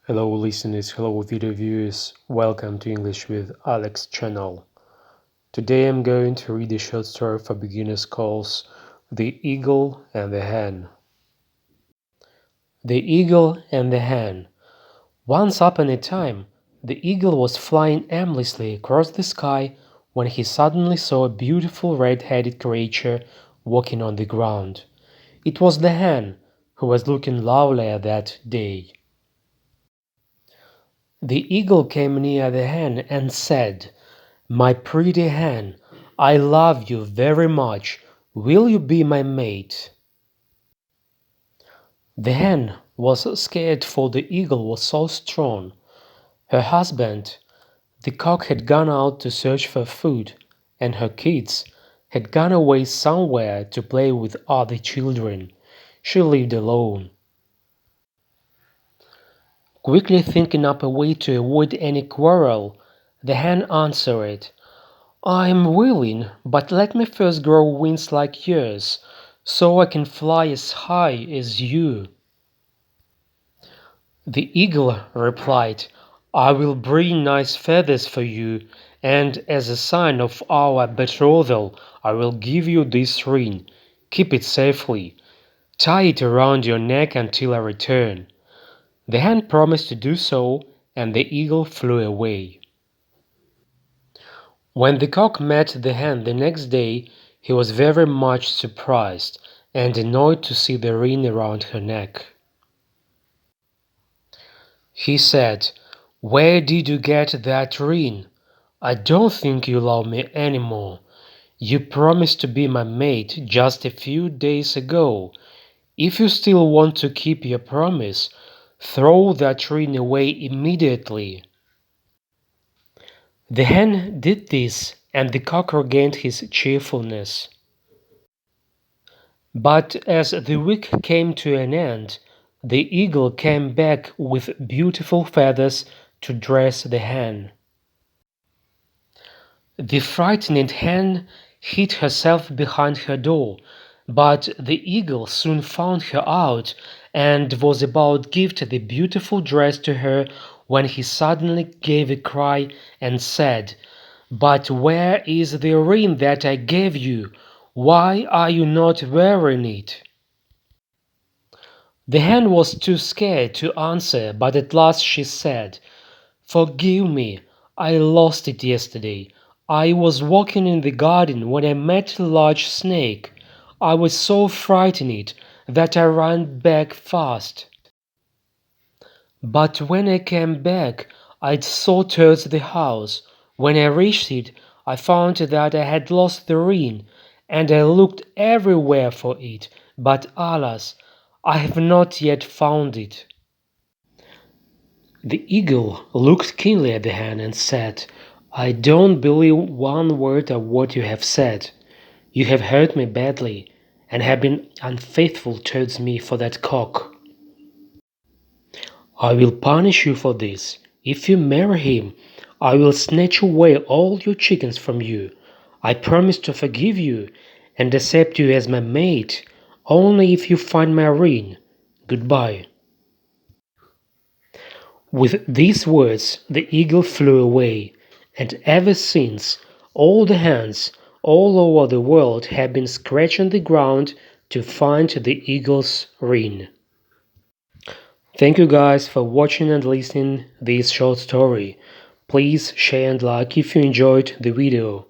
Hello listeners, hello video viewers, welcome to English with Alex channel. Today I'm going to read a short story for beginners called The Eagle and the Hen. The Eagle and the Hen. Once upon a time, the eagle was flying aimlessly across the sky when he suddenly saw a beautiful red-headed creature walking on the ground. It was the hen, who was looking lovelier that day. The eagle came near the hen and said, "My pretty hen, I love you very much. Will you be my mate?" The hen was scared, for the eagle was so strong. Her husband, the cock, had gone out to search for food, and her kids had gone away somewhere to play with other children. She lived alone. Quickly thinking up a way to avoid any quarrel, the hen answered, "I am willing, but let me first grow wings like yours, so I can fly as high as you." The eagle replied, "I will bring nice feathers for you, and as a sign of our betrothal I will give you this ring. Keep it safely. Tie it around your neck until I return." The hen promised to do so, and the eagle flew away. When the cock met the hen the next day, he was very much surprised and annoyed to see the ring around her neck. He said, "Where did you get that ring? I don't think you love me anymore. You promised to be my mate just a few days ago. If you still want to keep your promise, throw that ring away immediately." The hen did this, and the cock regained his cheerfulness. But as the week came to an end, the eagle came back with beautiful feathers to dress the hen. The frightened hen hid herself behind her door, but the eagle soon found her out and was about to give the beautiful dress to her when he suddenly gave a cry and said, "But where is the ring that I gave you? Why are you not wearing it?" The hen was too scared to answer, but at last she said, "Forgive me, I lost it yesterday. I was walking in the garden when I met a large snake. I was so frightened that I ran back fast. But when I came back, I saw towards the house. When I reached it, I found that I had lost the ring, and I looked everywhere for it, but alas, I have not yet found it." The eagle looked keenly at the hen and said, "I don't believe one word of what you have said. You have hurt me badly, and have been unfaithful towards me for that cock. I will punish you for this. If you marry him, I will snatch away all your chickens from you. I promise to forgive you and accept you as my mate, only if you find my ring. Goodbye." With these words the eagle flew away, and ever since all the hens all over the world have been scratching the ground to find the eagle's ring. Thank you guys for watching and listening this short story. Please share and like if you enjoyed the video.